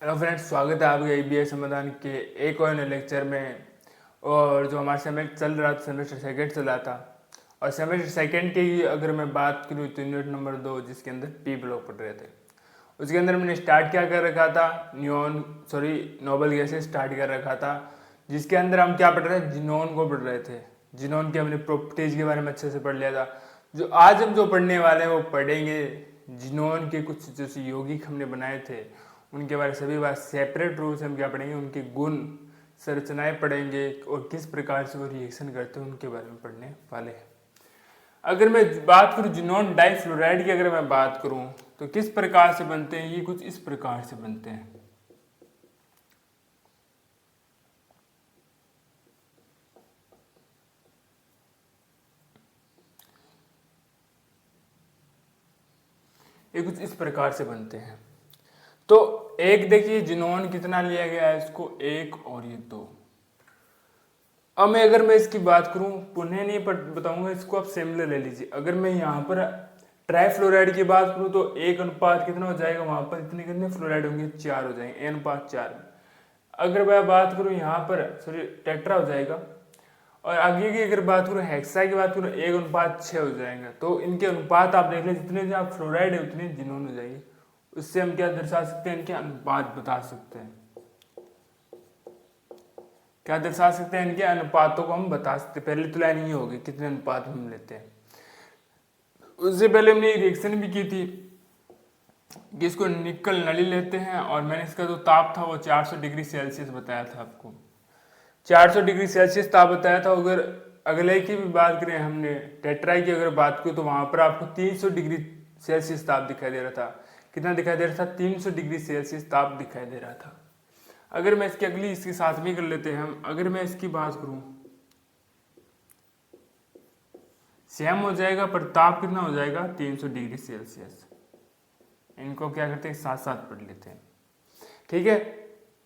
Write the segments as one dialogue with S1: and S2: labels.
S1: Hello friends, स्वागत है आपके ईबीएस समाधान के एक और नए लेक्चर में। और जो हमारा सेमेस्टर चल रहा था, सेमेस्टर सेकेंड चल रहा था। और सेमेस्टर सेकेंड की अगर मैं बात करूँ तो यूनिट नंबर 2, जिसके अंदर पी ब्लॉक पढ़ रहे थे, उसके अंदर मैंने स्टार्ट क्या कर रखा था, नोबल गैसेस स्टार्ट कर रखा था। जिसके अंदर हम क्या पढ़ रहे थे, जिनोन को पढ़ रहे थे। जिनोन की हमने प्रॉपर्टीज के बारे में अच्छे से पढ़ लिया था। जो आज हम जो पढ़ने वाले हैं वो पढ़ेंगे जिनोन के कुछ जैसे यौगिक हमने बनाए थे, उनके बारे में सभी बात सेपरेट रूप से हम क्या पढ़ेंगे, उनके गुण संरचनाएं पढ़ेंगे और किस प्रकार से वो रिएक्शन करते हैं उनके बारे में पढ़ने वाले हैं। अगर मैं बात करूं जिनोन डाइफ्लोराइड की, अगर मैं बात करूं तो किस प्रकार से बनते हैं, ये कुछ इस प्रकार से बनते हैं। ये कुछ इस प्रकार से बनते हैं। तो एक देखिए जिनोन कितना लिया गया है, इसको एक और ये दो। अब अगर मैं इसकी बात करूं, पुनः नहीं बताऊंगा, इसको आप सिमिलर ले लीजिए। अगर मैं यहाँ पर ट्राइफ्लोराइड की बात करूं तो एक अनुपात कितना हो जाएगा, वहां पर इतने कितने फ्लोराइड होंगे, 4 हो जाएंगे, n/4 में। अगर मैं बात करूं यहाँ पर टेट्रा हो जाएगा। और आगे की अगर बात करूं हेक्सा की बात करूं, 1:6 हो जाएगा। तो इनके अनुपात आप देख लें, जितने आप फ्लोराइड है उतने जिनोन हो जाएगी। उससे हम क्या दर्शा सकते हैं, इनके अनुपात बता सकते हैं। क्या दर्शा सकते हैं, इनके अनुपातों को हम बता सकते हैं। पहले तो लाइन ये होगी कितने अनुपात हम लेते हैं। उससे पहले हमने रिएक्शन भी की थी कि इसको निकल नली लेते हैं, और मैंने इसका जो ताप था वो 400 डिग्री सेल्सियस बताया था आपको। 400 डिग्री सेल्सियस ताप बताया था। अगर अगले की भी बात करें, हमने टेट्राई की अगर बात की तो वहां पर आपको 300 डिग्री सेल्सियस ताप दिखाई दे रहा था। कितना दिखाई दे रहा था, 300 डिग्री सेल्सियस ताप दिखाई दे रहा था। अगर मैं इसकी अगली इसके साथ भी कर लेते हैं हम, अगर मैं इसकी बात करूं, सेम हो जाएगा पर ताप कितना हो जाएगा, 300 डिग्री सेल्सियस। इनको क्या करते हैं, साथ साथ पढ़ लेते हैं, ठीक है।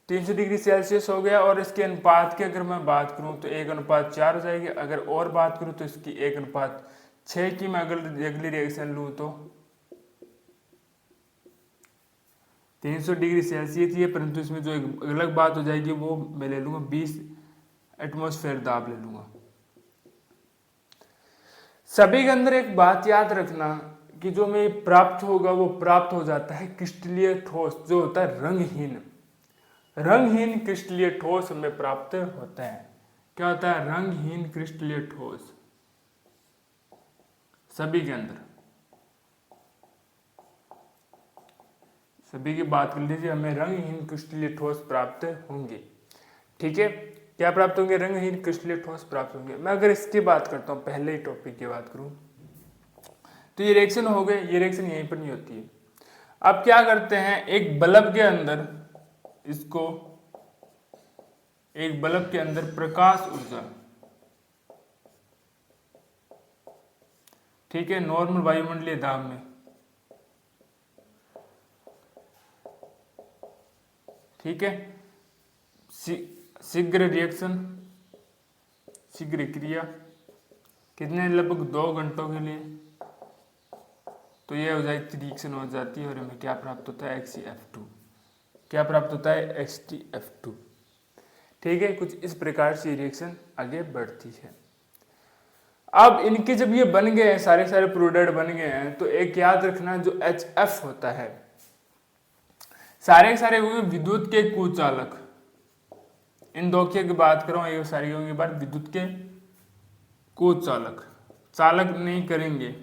S1: 300 डिग्री सेल्सियस हो गया। और इसके अनुपात की अगर मैं बात करूं तो 1:4 हो जाएगी। अगर और बात करूं तो इसकी 1:6 की मैं अगर अगली रिएक्शन लूं तो 300 डिग्री सेल्सियस ही है, परंतु इसमें जो एक अलग बात हो जाएगी वो मैं ले लूंगा 20 एटमॉस्फेयर दाब ले लूंगा। सभी के अंदर एक बात याद रखना कि जो में प्राप्त होगा वो प्राप्त हो जाता है क्रिस्टलीय ठोस, जो होता है रंगहीन। रंगहीन क्रिस्टलीय ठोस हमें प्राप्त होता है। क्या होता है, रंगहीन क्रिस्टलीय ठोस सभी के अंदर। सभी की बात कर लीजिए, हमें रंगहीन क्रिस्टलीय ठोस प्राप्त होंगे, ठीक है। क्या प्राप्त होंगे, रंगहीन क्रिस्टलीय ठोस प्राप्त होंगे। मैं अगर इसकी बात करता हूं, पहले ही टॉपिक की बात करूं तो ये रिएक्शन हो गए। ये रिएक्शन यहीं पर नहीं होती है। अब क्या करते हैं, एक बल्ब के अंदर इसको, एक बल्ब के अंदर प्रकाश ऊर्जा, ठीक है, नॉर्मल वायुमंडलीय दाब में, ठीक है, शीघ्र रिएक्शन, शीघ्र क्रिया, कितने, लगभग 2 घंटों के लिए। तो ये हो जाती रिएक्शन हो जाती है और हमें क्या प्राप्त होता है, XeF2। क्या प्राप्त होता है, XtF2, ठीक है। कुछ इस प्रकार से रिएक्शन आगे बढ़ती है। अब इनके जब ये बन गए हैं, सारे सारे प्रोडक्ट बन गए हैं, तो एक याद रखना, जो HF होता है, सारे सारे होंगे विद्युत के कुचालक। इन दो की बात करो, ये सारी होंगी बात विद्युत के कुचालक, चालक नहीं करेंगे।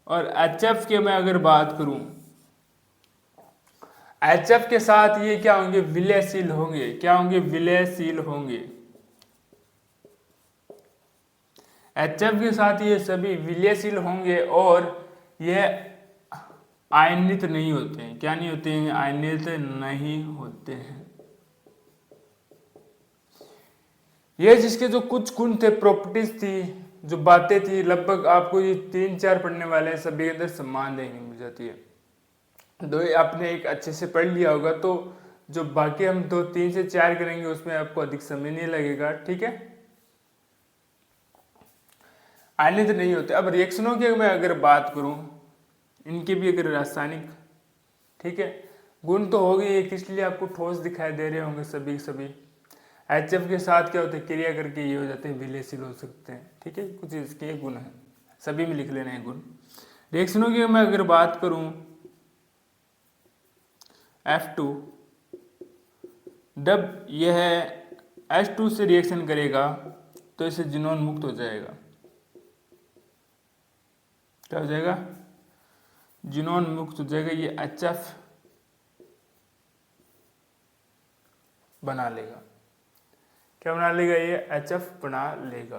S1: और HF की मैं अगर बात करूं, HF के साथ ये क्या होंगे, विलयशील होंगे। क्या होंगे, विलयशील होंगे। HF के साथ ये सभी विलयशील होंगे और यह आयनित नहीं होते हैं। क्या नहीं होते हैं, आयनित नहीं होते हैं। ये जिसके जो कुछ गुण थे, प्रॉपर्टीज थी, जो बातें थी, लगभग आपको ये 3-4 पढ़ने वाले हैं, सभी के अंदर समान देखने मिल जाती है। दो आपने एक अच्छे से पढ़ लिया होगा तो जो बाकी हम 2, 3 से 4 करेंगे उसमें आपको अधिक समय नहीं लगेगा, ठीक है। आयनित नहीं होते। अब रिएक्शनों की मैं अगर बात करूं, इनके भी अगर रासायनिक, ठीक है, गुण तो हो गई एक, इसलिए आपको ठोस दिखाई दे रहे होंगे सभी सभी। HF के साथ क्या होता है, क्रिया करके ये हो जाते हैं विलयशील हो सकते हैं। ठीक है, कुछ इसके गुण हैं, सभी में लिख लेना है गुण। रिएक्शनों की मैं अगर बात करूं, F2 जब यह H2 से रिएक्शन करेगा तो इसे जिनोन मुक्त हो जाएगा। क्या हो जाएगा, जिनोन मुक्त हो जाएगा। ये HF बना लेगा। क्या बना लेगा, ये HF बना लेगा।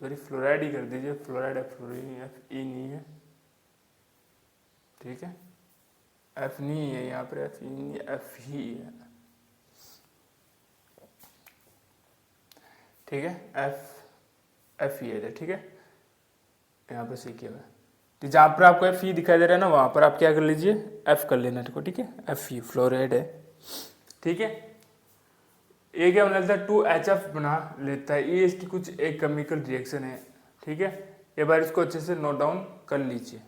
S1: सॉरी, फ्लोराइड ही कर दीजिए, फ्लोराइड फ्लोरीन Fe नहीं है। ठीक है, F नहीं है यहाँ पर, Fe नहीं है, F ही है। ठीक है, F ही है। ठीक है, यहाँ पर सी किया हुआ है। तो जहाँ पर आपको Fe दिखाई दे रहा है ना, वहाँ पर आप क्या कर लीजिए, F कर लेना इसको। ठीक है, Fe फ्लोराइड है। ठीक है, ये क्या बना लेता है, 2HF बना लेता है। ये इसकी कुछ एक केमिकल रिएक्शन है। ठीक है, एक बार इसको अच्छे से नोट डाउन कर लीजिए।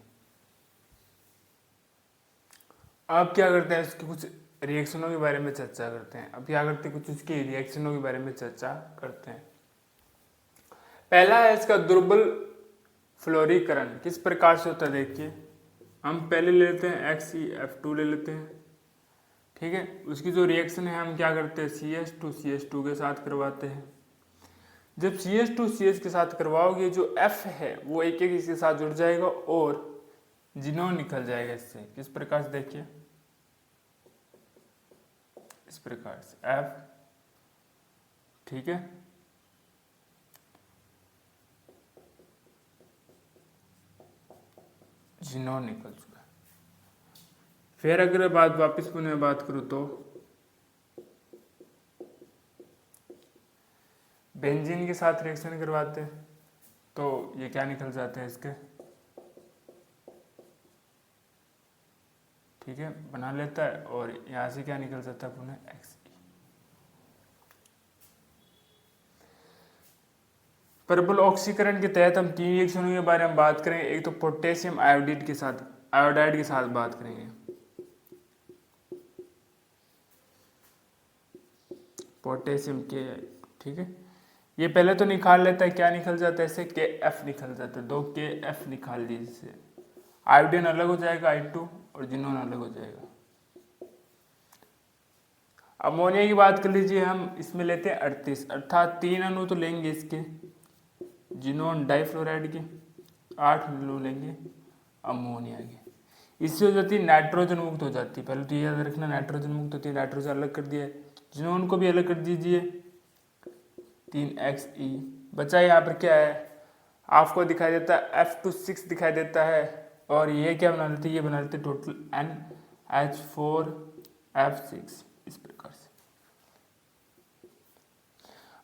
S1: अब क्या करते हैं, इसके कुछ रिएक्शनों के बारे में चर्चा करते हैं। अब क्या करते हैं, कुछ इसके रिएक्शनों के बारे में चर्चा करते हैं। पहला है इसका दुर्बल फ्लोरीकरण। किस प्रकार से होता है देखिए, हम पहले ले लेते हैं XeF2 ले लेते हैं। ठीक है, उसकी जो रिएक्शन है हम क्या करते हैं, CH2 के साथ करवाते हैं। जब CH2 के साथ करवाओगे, जो F है वो एक एक इसके साथ जुड़ जाएगा और जिनोन निकल जाएगा इससे। किस प्रकार से देखिए, इस प्रकार से F। ठीक है, जिनोन निकल चुका है। फिर अगर बात वापस पुनः बात करूं तो बेंजीन के साथ रिएक्शन करवाते हैं तो ये क्या निकल जाते हैं इसके। ठीक है, बना लेता है और यहाँ से क्या निकल जाता है पुनः Xe। प्रबल ऑक्सीकरण के तहत हम 3 रिएक्शनों के बारे में बात करेंगे। एक तो पोटेशियम आयोडाइड के साथ बात करेंगे। पोटेशियम के, ठीक है, ये पहले तो निकाल लेता है। क्या निकल जाता है इससे, KF निकल जाता है। 2 KF निकाल लीजिए, आयोडीन अलग हो जाएगा I2 और जिनोन अलग हो जाएगा। अमोनिया की बात कर लीजिए, हम इसमें लेते हैं 38, अर्थात 3 अणु तो लेंगे इसके जिनोन डाइफ्लोराइड के, 8 अणु लेंगे अमोनिया के। इससे हो जाती है नाइट्रोजन मुक्त हो जाती है। पहले तो याद रखना, नाइट्रोजन मुक्त होती है। नाइट्रोजन अलग कर दिया, जिनोन को भी अलग कर दीजिए, 3Xe बचा। यहाँ पर क्या है आपको दिखाई देता है, F26 दिखाई देता है। और ये क्या बना देते हैं, ये बना देते हैं टोटल NH4F6। इस प्रकार से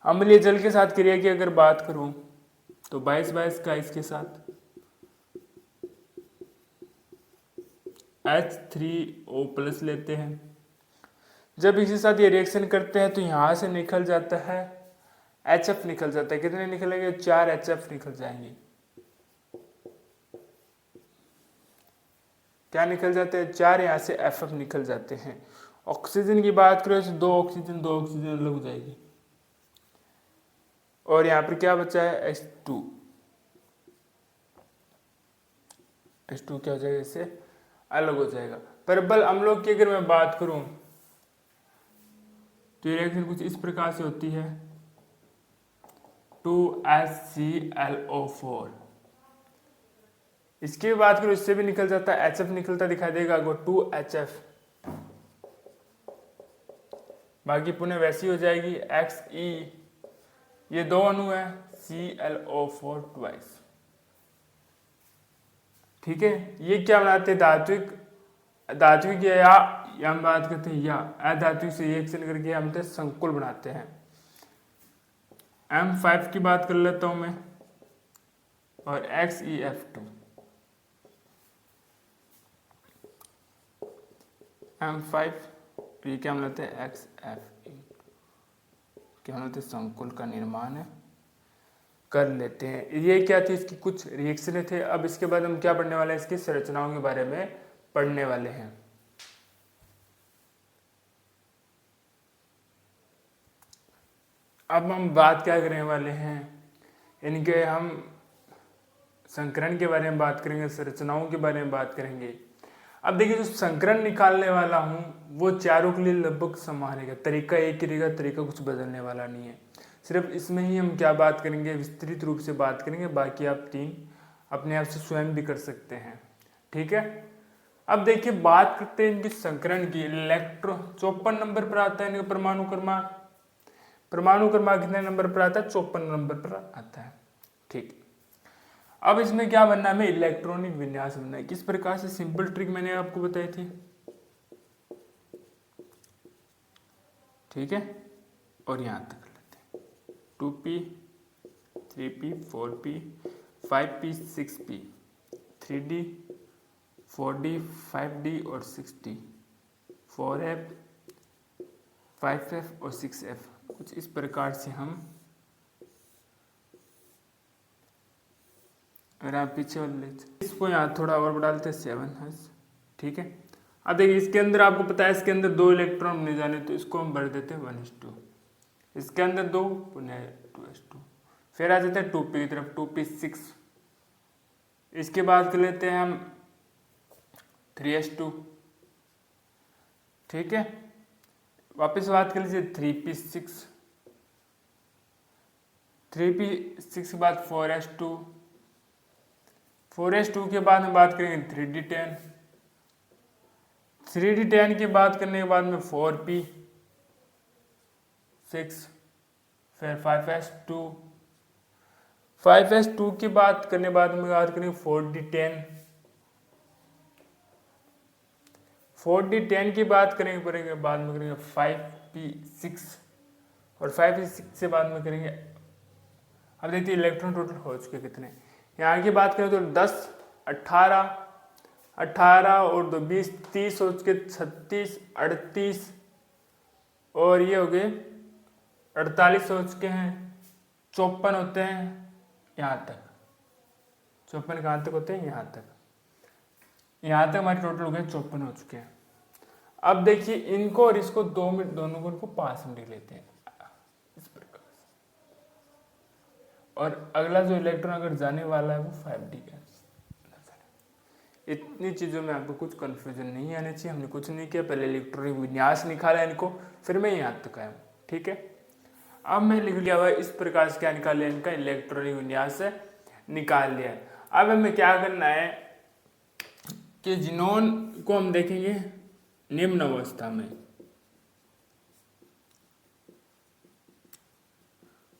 S1: अम्लीय जल के साथ क्रिया की अगर बात करूं तो 22 का इसके साथ H3O+ लेते हैं। जब इसी साथ ये रिएक्शन करते हैं तो यहां से निकल जाता है HF निकल जाता है। कितने निकलेंगे, 4 HF निकल जाएंगे। क्या निकल जाते हैं, 4 यहाँ से FF निकल जाते हैं। ऑक्सीजन की बात करें तो 2 ऑक्सीजन अलग हो जाएगी। और यहाँ पर क्या बचा है, H2 क्या हो जाएगा, इससे अलग हो जाएगा। प्रबल अम्लों की अगर मैं बात करूं तो ये रिएक्शन कुछ इस प्रकार से होती है, 2HClO4। इसकी बात करूं, इससे भी निकल जाता है, HF निकलता दिखाई देगा आपको, 2HF। बाकी पुनः वैसी हो जाएगी Xe। ये 2 अणु है, ClO4 ट्वाइस। ठीक है, ये क्या बनाते हैं, धात्विक या हम बात करते हैं या अधात्विक से रिएक्शन करके हम संकुल बनाते हैं। M5 की बात कर लेता हूं मैं, और XeF2। M5 ये क्या बनाते हैं, XFE। क्या बनाते हैं, संकुल का निर्माण है कर लेते हैं। ये क्या थी, इसकी कुछ रिएक्शनें थे। अब इसके बाद हम क्या पढ़ने वाले हैं, इसकी संरचनाओं के बारे में पढ़ने वाले हैं। अब हम बात क्या करने वाले हैं, इनके हम संकरण के बारे में बात करेंगे, संरचनाओं के बारे में बात करेंगे। अब देखिए जो संकरण निकालने वाला हूँ वो चारों के लिए लगभग समान है, तरीका एक ही रहेगा, तरीका कुछ बदलने वाला नहीं है। सिर्फ इसमें ही हम क्या बात करेंगे, विस्तृत रूप से बात करेंगे, बाकी आप 3 अपने आप से स्वयं भी कर सकते हैं। ठीक है, अब देखिए बात करते हैं इनकी संकरण की। इलेक्ट्रॉन 54 नंबर पर आता है इनका परमाणु क्रमांक। परमाणु क्रमांक कितने नंबर पर आता है, 54 नंबर पर आता है। ठीक, अब इसमें क्या बनना है, हमें इलेक्ट्रॉनिक विन्यास बनना है। किस प्रकार से, सिंपल ट्रिक मैंने आपको बताई थी। ठीक है, और यहां तक कर लेते हैं 2p 3p 4p 5p 6p 3d 4d 5d और 6d 4f 5f और 6f। कुछ इस प्रकार से हम, अगर आप पीछे वाले इसको यहाँ थोड़ा और बढ़ा लेते हैं 7। ठीक है, अब देखिए इसके अंदर आपको पता है इसके अंदर 2 इलेक्ट्रॉन नहीं जाने, तो इसको हम भर देते हैं 1:2। इसके अंदर 2 पुनः 2:2। फिर आ जाते हैं 2p की तरफ, 2p 6। इसके बाद कर लेते हैं हम 3:2। ठीक है, वापस बात कर लीजिए 3p 6, 3p 6 के बाद 4:2, 4:2 के बाद हम बात करेंगे 3d10, 3d10 की बात करने के बाद में 4p 6, फिर 5s2, 5s2 की बात करने बाद में बात करेंगे 4d10, 4d10 की बात करेंगे बाद में करेंगे 5p6 और 5p6 से बाद में करेंगे। अब देखिए इलेक्ट्रॉन टोटल हो चुके कितने, यहाँ की बात करें तो 10 18 18 और 2 20 30 हो चुके, 36 38 और ये हो गए 48 हो चुके हैं, 54 होते हैं यहाँ तक। 54 कहाँ तक होते हैं, यहाँ तक, यहाँ तक हमारे टोटल हो गए 54 हो चुके हैं। अब देखिए इनको और इसको 2 मिनट, दोनों को इनको 5 मिनट लेते हैं इस प्रकार से। और अगला जो इलेक्ट्रॉन अगर जाने वाला है वो 5d का। इतनी चीज़ों में आपको कुछ कन्फ्यूजन नहीं आनी चाहिए। हमने कुछ नहीं किया, पहले इलेक्ट्रॉनिक विन्यास निकाला इनको, फिर मैं यहाँ तक आया। ठीक है, अब मैं लिख लिया हुआ इस प्रकार से क्या निकाल लिया, इनका इलेक्ट्रॉनिक विन्यास निकाल लिया। अब हमें क्या करना है कि जिनोन को हम देखेंगे निम्न अवस्था में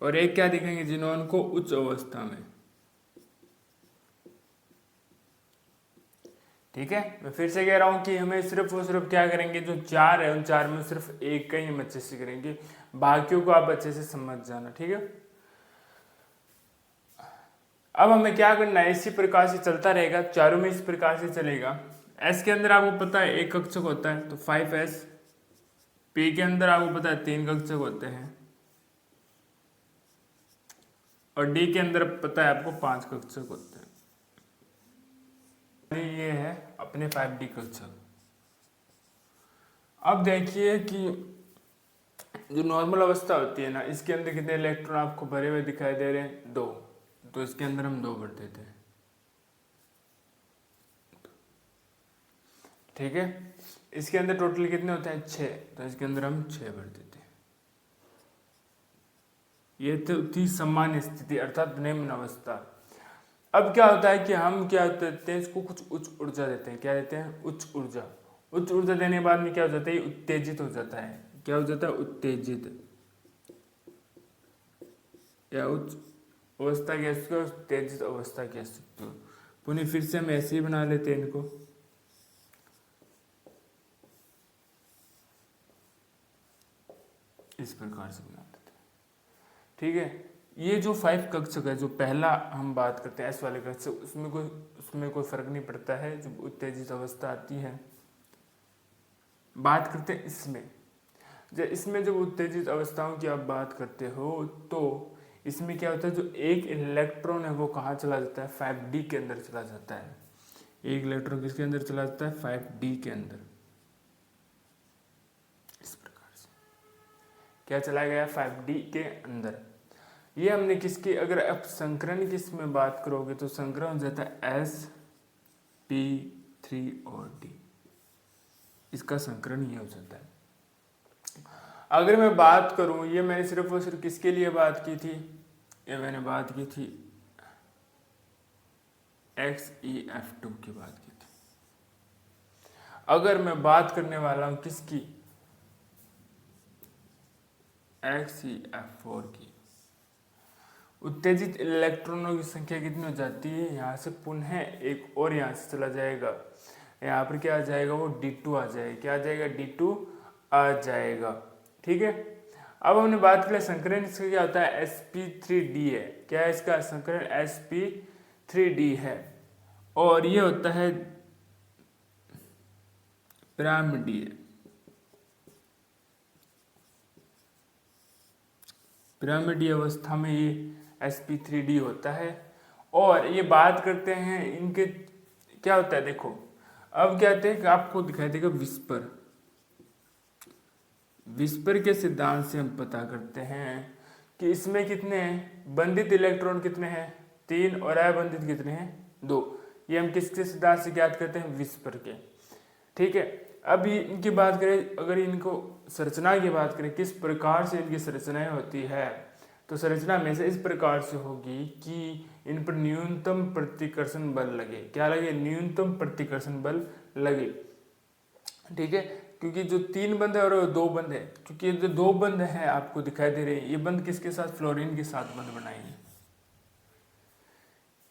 S1: और एक क्या देखेंगे जिनोन को उच्च अवस्था में। ठीक है, मैं फिर से कह रहा हूं कि हमें सिर्फ और सिर्फ क्या करेंगे, जो 4 है उन 4 में सिर्फ एक का ही हम अच्छे से करेंगे, बाकियों को आप अच्छे से समझ जाना। ठीक है, अब हमें क्या करना है, इसी प्रकार से चलता रहेगा, चारों में इस प्रकार से चलेगा। एस के अंदर आपको पता है एक कक्षक होता है तो 5s, पी के अंदर आपको पता है 3 कक्षक होते हैं और डी के अंदर पता है आपको 5 कक्षक होते हैं। ये है अपने 5d कक्षक। अब देखिए कि जो नॉर्मल अवस्था होती है ना, इसके अंदर कितने इलेक्ट्रॉन आपको भरे हुए दिखाई दे रहे हैं, 2, तो इसके अंदर हम 2 भर देते हैं। ठीक है, इसके अंदर टोटल कितने होते हैं, 6, तो इसके अंदर हम 6 भर देते हैं। ये तो थी सामान्य स्थिति अर्थात निम्न अवस्था। अब क्या होता है कि हम क्या देते हैं, इसको कुछ उच्च ऊर्जा देते हैं। क्या देते हैं, उच्च ऊर्जा। उच्च ऊर्जा देने के बाद में क्या हो जाता है, उत्तेजित हो जाता है। क्या हो जाता है, उत्तेजित या उच्च अवस्था कह सकते हो, उत्तेजित अवस्था कह सकते हो। पुनः फिर से हम ऐसे ही बना लेते हैं इनको। इस प्रकार से बना देते हैं। ठीक है, ये जो 5 कक्षक है, जो पहला हम बात करते हैं एस वाले कक्षक, उसमें कोई फर्क नहीं पड़ता है जब उत्तेजित अवस्था आती है। बात करते हैं इसमें जब उत्तेजित अवस्थाओं की आप बात करते हो तो इसमें क्या होता है, जो एक इलेक्ट्रॉन है वो कहाँ चला जाता है, 5d के अंदर चला जाता है। एक इलेक्ट्रॉन किसके अंदर चला जाता है 5d के अंदर, इस प्रकार से क्या चला गया 5d के अंदर। ये हमने किसकी, अगर आप संकरण किस में बात करोगे तो संकरण हो जाता है sp3 और d, इसका संकरण ये हो जाता है। अगर मैं बात करूं, ये मैंने सिर्फ और सिर्फ किसके लिए बात की थी, ये मैंने बात की थी XeF2 की बात की थी। अगर मैं बात करने वाला हूं किसकी, XeF4 की, उत्तेजित इलेक्ट्रॉनों की संख्या कितनी हो जाती है, यहाँ से पुनः एक और यहाँ से चला जाएगा, यहाँ पर क्या आ जाएगा, वो D2 आ जाएगा, क्या आ जाएगा, D2 आ जाएगा। ठीक है, अब हमने बात की संकरण, इसका क्या होता है sp3d है, क्या है इसका संकरण sp3d है, और ये होता है पिरामिडीय, पिरामिडीय अवस्था में ये sp3d होता है। और ये बात करते हैं इनके क्या होता है, देखो अब क्या कहते हैं कि आपको दिखाई देगा विस्पर, विस्पर के सिद्धांत से हम पता करते हैं कि इसमें कितने हैं, बंधित इलेक्ट्रॉन कितने हैं 3 और अबंधित कितने हैं 2। ये हम किसके सिद्धांत से ज्ञात करते हैं, विस्पर के। ठीक है, अब इनकी बात करें, अगर इनको संरचना की बात करें किस प्रकार से इनकी संरचनाएं होती है, तो संरचना में से इस प्रकार से होगी कि इन पर न्यूनतम प्रतिकर्षण बल लगे, क्या लगे, न्यूनतम प्रतिकर्षण बल लगे। ठीक है, क्योंकि जो 3 बंद है और 2 बंद है, क्योंकि जो 2 बंद है आपको दिखाई दे रहे हैं, ये बंद किसके साथ, फ्लोरीन के साथ बंद बनाएंगे,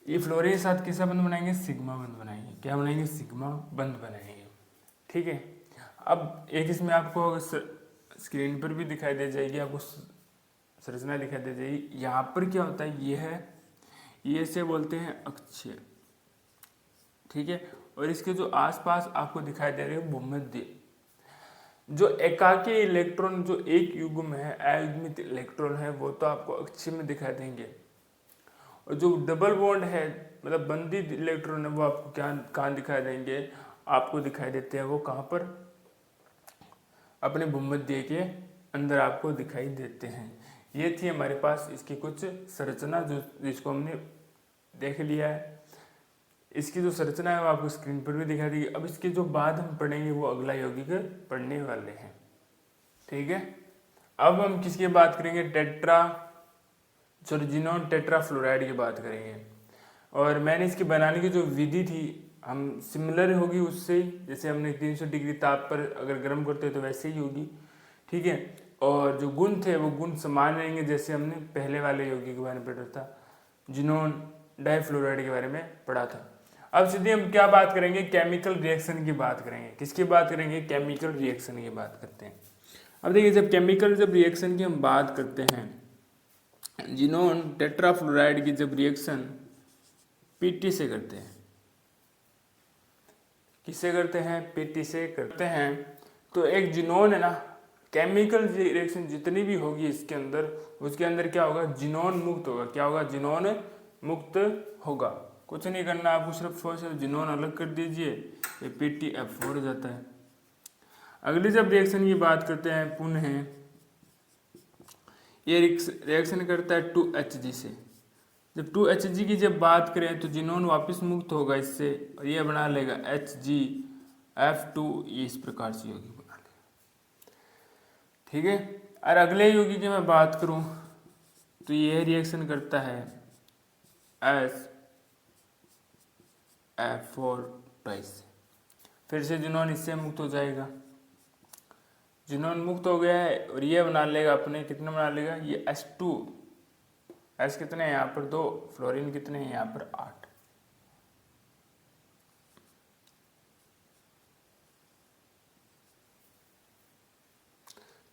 S1: ये फ्लोरीन के साथ किसका बंद बनाएंगे, सिग्मा बंद बनाएंगे, क्या बनाएंगे, सिग्मा बंद बनाएंगे। ठीक है, अब एक इसमें आपको स्क्रीन पर भी दिखाई दे जाएगी, आपको संरचना दिखाई दे जाएगी। यहाँ पर क्या होता है, ये है, ये से बोलते हैं अक्षीय। ठीक है, और इसके जो आसपास आपको दिखाई दे रहे हैं भूमध्य, जो एकाकी इलेक्ट्रॉन जो एक युग्म है, अयुग्मित इलेक्ट्रॉन है, वो तो आपको अक्षीय में दिखाई देंगे, और जो डबल बॉन्ड है मतलब बंधित इलेक्ट्रॉन है, वो आपको क्या कहाँ दिखाई देंगे, आपको दिखाई देते हैं वो कहाँ पर, अपने भूमध्य के अंदर आपको दिखाई देते हैं। ये थी हमारे पास इसकी कुछ संरचना, जो जिसको हमने देख लिया है। इसकी जो संरचना है वो आपको स्क्रीन पर भी दिखाई देगी। अब इसके जो बाद हम पढ़ेंगे वो अगला यौगिक पढ़ने वाले हैं। ठीक है, अब हम किसकी बात करेंगे, जिनोन टेट्राफ्लोराइड की बात करेंगे। और मैंने इसकी बनाने की जो विधि थी हम सिमिलर होगी उससे, जैसे हमने 300 डिग्री ताप पर अगर गर्म करते हैं तो वैसे ही होगी। ठीक है, और जो गुण थे वो गुण समान रहेंगे, जैसे हमने पहले वाले यौगिक के बारे में पढ़ा था, जिनोन डाइफ्लोराइड के बारे में पढ़ा था। अब सीधे हम क्या बात करेंगे, केमिकल रिएक्शन की बात करेंगे। किसकी बात करेंगे, केमिकल रिएक्शन की बात करते हैं। अब देखिए, जब रिएक्शन की हम बात करते हैं, जिनोन टेट्राफ्लोराइड की जब रिएक्शन पीटी से करते हैं, किससे करते हैं, पीटी से करते हैं, तो एक जिनोन है ना, केमिकल रिएक्शन जितनी भी होगी इसके अंदर, उसके अंदर क्या होगा, जिनोन मुक्त होगा। क्या होगा, जिनोन मुक्त होगा। कुछ नहीं करना आपको, सिर्फ जिनोन अलग कर दीजिए, ये PtF4 हो जाता है। अगली जब रिएक्शन की बात करते हैं, पुनः ये रिएक्शन करता है 2Hg से। जब 2Hg की जब बात करें तो जिनोन वापस मुक्त होगा इससे, और ये बना लेगा HgF2, ये इस प्रकार से यौगिक बना लेगा। ठीक है, और अगले यौगिक की मैं बात करूं तो यह रिएक्शन करता है SF4 ट्वाइस, फिर से जिनोन इससे मुक्त हो जाएगा। जिनोन मुक्त हो गया है और ये बना लेगा अपने, कितने बना लेगा, ये H2, H कितने हैं यहाँ पर 2, फ्लोरीन कितने हैं यहाँ पर 8।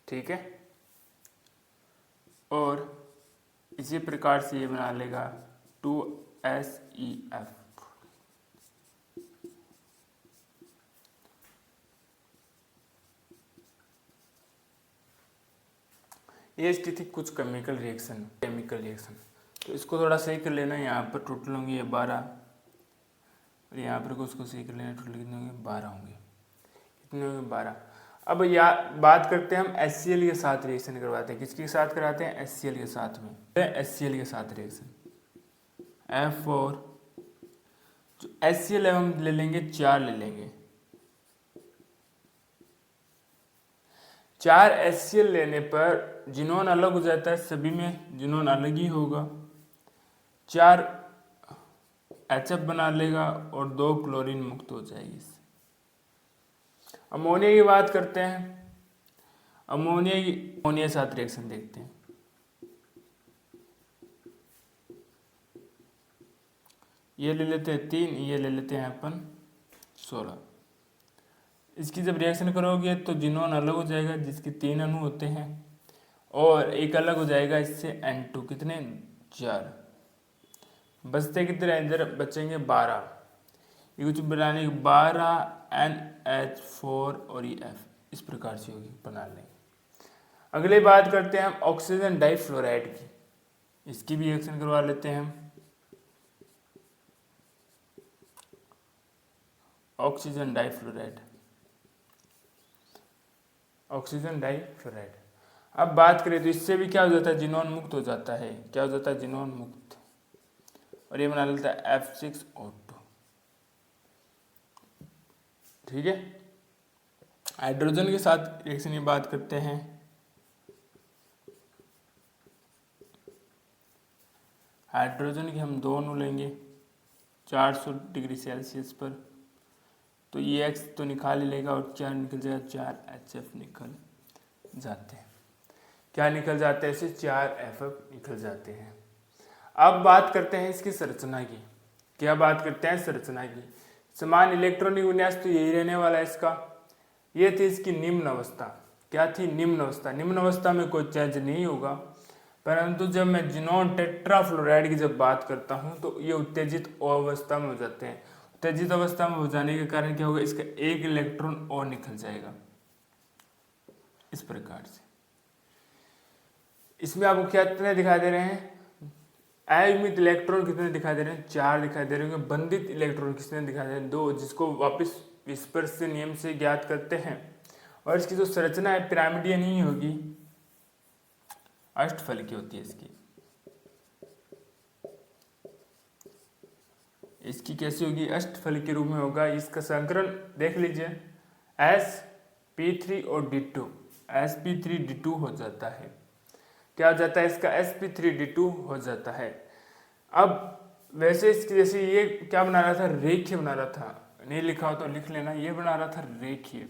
S1: ठीक है, और इसी प्रकार से ये बना लेगा 2SeF। ये इसकी थी कुछ केमिकल रिएक्शन। तो इसको थोड़ा सही कर लेना, यहाँ पर टोटल होंगे ये 12, और यहाँ पर उसको सही कर लेना, टोटल कितने होंगे 12 होंगे। कितने होंगे 12। अब या बात करते हैं हम HCl के साथ रिएक्शन करवाते हैं। किसके साथ कराते हैं? HCl के साथ में, HCl के साथ रिएक्शन F4 जो HCl है हम ले लेंगे 4 ले लेंगे। 4 HCl लेने पर जिनोन अलग हो जाता है, सभी में जिनोन अलग ही होगा। 4 HF बना लेगा और 2 क्लोरीन मुक्त हो जाएगी। अमोनिया की बात करते हैं। अमोनिया साथ रिएक्शन देखते हैं। ये ले लेते हैं 3, ये ले लेते हैं अपन 16। इसकी जब रिएक्शन करोगे तो जिनोन अलग हो जाएगा, जिसके 3 अणु होते हैं, और एक अलग हो जाएगा इससे N2। कितने? 4। बचते कितने? इधर बचेंगे 12। ये कुछ बनाने 12 NH4 और ये F इस प्रकार से होगी, बना लेंगे। अगले बात करते हैं हम ऑक्सीजन डाइफ्लोराइड की। इसकी भी रिएक्शन करवा लेते हैं हम। Oxygen difluoride, oxygen difluoride. अब बात करें तो इससे भी क्या हो जाता है? जिनोन मुक्त हो जाता है। क्या हो जाता है? जिनोन मुक्त। और ये बना लेता है F6O2। ठीक है। हाइड्रोजन के साथ रिएक्शन की बात करते हैं। हाइड्रोजन के हम 2 अणु लेंगे 400 डिग्री सेल्सियस पर, तो ये X तो निकाल ही लेगा और 4 निकल जाएगा, 4 HF निकल जाते हैं। क्या निकल जाते हैं? इससे 4 FF निकल जाते हैं। अब बात करते हैं इसकी संरचना की। क्या बात करते हैं? संरचना की। समान इलेक्ट्रॉनिक विन्यास तो यही रहने वाला है इसका। ये थी इसकी निम्न अवस्था। क्या थी? निम्न अवस्था। निम्न अवस्था में कोई चेंज नहीं होगा, परंतु जब मैं जिनोन टेट्राफ्लोराइड की जब बात करता हूँ तो ये उत्तेजित अवस्था में हो जाते हैं। उत्तेजित अवस्था में हो जाने के कारण क्या होगा? इसका एक इलेक्ट्रॉन और निकल जाएगा इस प्रकार से। इसमें आपको क्या कितने दिखाई दे रहे हैं? अयुग्मित इलेक्ट्रॉन कितने दिखाई दे रहे हैं? 4 दिखाई दे रहे हैं। बंधित इलेक्ट्रॉन कितने दिखाई दे रहे हैं? 2, जिसको वापस विस्पर्श नियम से ज्ञात करते हैं। और इसकी जो संरचना है पिरामिडियन ही होगी, अष्टफल की होती है इसकी। इसकी कैसी होगी? अष्टफल के रूप में होगा। इसका संकरण देख लीजिए, sp3 और d2, sp3d2 हो जाता है। क्या हो जाता है? इसका sp3d2 हो जाता है। अब वैसे इसकी जैसे ये क्या बना रहा था? रेखीय बना रहा था। नहीं लिखा हो तो लिख लेना, ये बना रहा था रेखीय।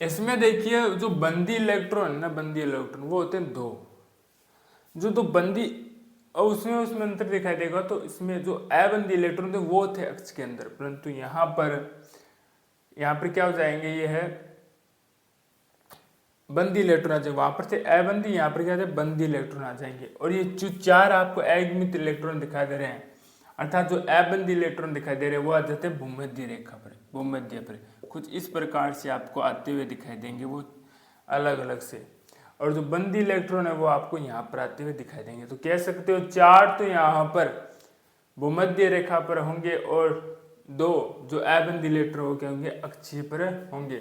S1: इसमें देखिए जो बंदी इलेक्ट्रॉन ना, बंदी इलेक्ट्रॉन वो होते हैं 2। जो 2 बंदी, और उसमें अंतर दिखाई देगा। तो इसमें जो अबंदी इलेक्ट्रॉन थे वो थे अक्ष के अंदर, परंतु यहाँ पर क्या हो जाएंगे? ये है बंदी इलेक्ट्रॉन आ जाएंगे। वहां पर थे अबंदी, यहाँ पर क्या थे? बंदी इलेक्ट्रॉन आ जाएंगे। और ये जो 4 आपको अयुग्मित इलेक्ट्रॉन दिखाई दे रहे हैं, अर्थात जो अबंदी इलेक्ट्रॉन दिखाई दे रहे हैं, वो आ जाते हैं भूमध्य रेखा पर, भूमध्य पर। कुछ इस प्रकार से आपको आते हुए दिखाई देंगे, वो अलग अलग से। और जो बंदी इलेक्ट्रॉन है वो आपको यहाँ पर आते हुए दिखाई देंगे। तो कह सकते हो 4 तो यहाँ पर भूमध्य रेखा पर होंगे, और 2 जो अबंदी इलेक्ट्रॉन वो क्या होंगे? अक्षीय पर होंगे।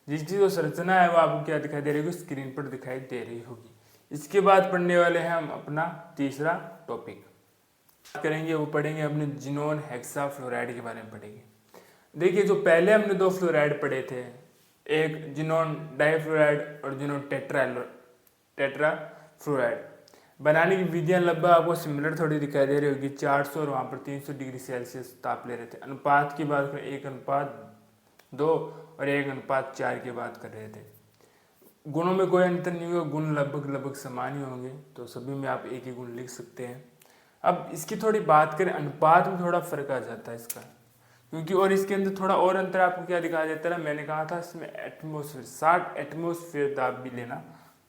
S1: जिसकी जो संरचना है वो आपको क्या दिखाई दे रही होगी? स्क्रीन पर दिखाई दे रही होगी। इसके बाद पढ़ने वाले हैं हम अपना तीसरा टॉपिक करेंगे, वो पढ़ेंगे अपने जिनोन हेक्साफ्लोराइड के बारे में पढ़ेंगे। देखिए जो पहले हमने 2 फ्लोराइड पढ़े थे, एक जिनोन डाइफ्लोराइड और जिनोन टेट्राफ्लोराइड, बनाने की विधियां लगभग आपको सिमिलर थोड़ी दिखाई दे रही होगी। 400 और वहाँ पर 300 डिग्री सेल्सियस ताप ले रहे थे। अनुपात की बात करें 1:2 और 1:4 की बात कर रहे थे। गुणों में कोई अंतर नहीं होगा, गुण लगभग समान ही होंगे, तो सभी में आप एक ही गुण लिख सकते हैं। अब इसकी थोड़ी बात करें, अनुपात में थोड़ा फर्क आ जाता है इसका, क्योंकि और इसके अंदर थोड़ा और अंतर आपको क्या दिखाया जाता है? मैंने कहा था इसमें एटमोसफेयर 60 एटमोसफेयर दाब भी लेना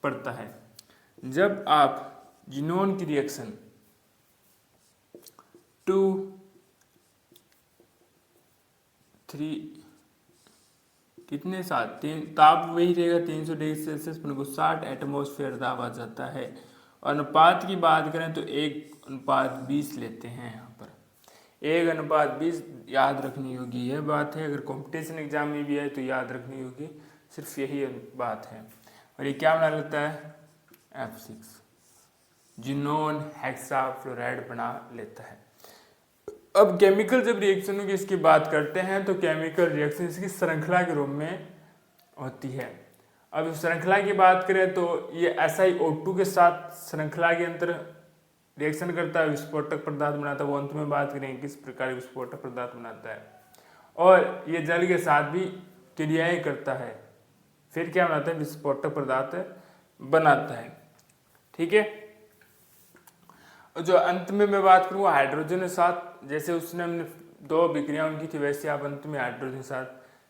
S1: पड़ता है। जब आप जिनोन की रिएक्शन 2, 3 कितने 7 3 ताप वही रहेगा 300 डिग्री सेल्सियस, पर को 60 एटमोसफेयर दाब आ जाता है। और अनुपात की बात करें तो 1:20 लेते हैं। यहाँ पर 1:20 याद रखनी होगी, यह बात है। अगर कंपटीशन एग्जाम में भी है तो याद रखनी होगी, सिर्फ यही बात है। और ये क्या बना लेता है, F6 जिनोन हेक्साफ्लोराइड बना लेता है। अब केमिकल जब रिएक्शनों की इसकी बात करते हैं तो केमिकल रिएक्शन इसकी श्रृंखला के रूप में होती है। अब श्रृंखला की बात करें तो ये SiO2 के साथ श्रृंखला के अंदर रिएक्शन करता है, विस्फोटक पदार्थ बनाता है। वो अंत में बात करेंगे किस प्रकार विस्फोटक पदार्थ बनाता है। और ये जल के साथ भी क्रियाएं करता है, फिर क्या बनाता है, विस्फोटक पदार्थ बनाता है। ठीक है। जो अंत में मैं बात करूँ हाइड्रोजन के साथ, जैसे उसने हमने 2 अभिक्रियाओं की थी, वैसे आप अंत में हाइड्रोजन के साथ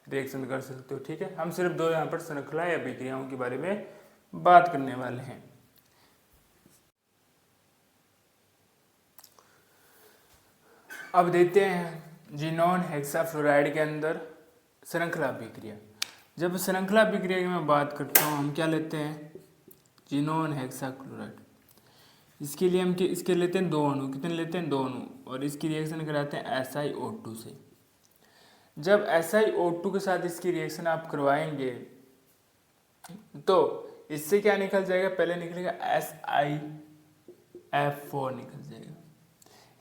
S1: रिएक्शन कर सकते हो। ठीक है। हम सिर्फ 2 यहाँ पर श्रृंखला या अभिक्रियाओं के बारे में बात करने वाले हैं। अब देते हैं जिनोन हेक्साफ्लोराइड के अंदर श्रृंखला अभिक्रिया। जब श्रृंखला अभिक्रिया की मैं बात करता हूँ, हम क्या लेते हैं, जिनोन हेक्साक्लोराइड। इसके लिए हम इसके लेते हैं 2 अणु। कितने लेते हैं, 2 अणु, और इसकी रिएक्शन कराते हैं SiO2 से। जब SiO2 के साथ इसकी रिएक्शन आप करवाएंगे तो इससे क्या निकल जाएगा, पहले निकलेगा SiF4 निकल जाएगा।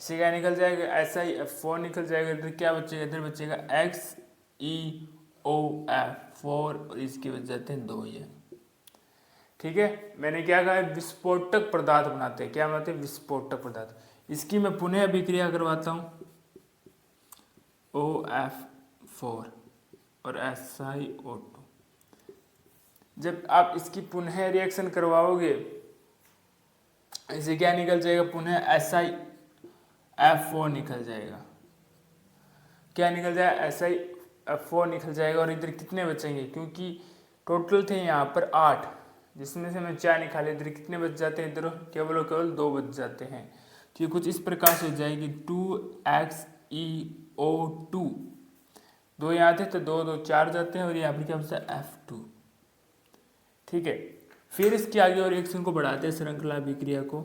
S1: इससे क्या निकल जाएगा, SiF4 निकल जाएगा। इधर क्या बचेगा, इधर बचेगा XeOF4 और इसके बच जाते हैं 2 ये। ठीक है। मैंने क्या कहा, विस्फोटक पदार्थ बनाते हैं। क्या बनाते हैं, विस्फोटक पदार्थ। इसकी मैं पुनः अभिक्रिया करवाता हूँ, OF4 और SiO2। जब आप इसकी पुनः रिएक्शन करवाओगे, इसे क्या निकल जाएगा, पुनः SiF4 निकल जाएगा। क्या निकल जाएगा, SiF4 निकल जाएगा। और इधर कितने बचेंगे, क्योंकि टोटल थे यहाँ पर 8, जिसमें से मैं 4 निकाले, इधर कितने बच जाते हैं, इधर केवल और केवल 2 बच जाते हैं। तो ये कुछ इस प्रकार से हो जाएगी 2XeO2। 2 यहाँ थे तो 2 2 4 जाते हैं, और यहाँ पर क्या बचता है, F2। ठीक है। फिर इसके आगे और रिएक्शन को बढ़ाते हैं, श्रृंखला अभिक्रिया को।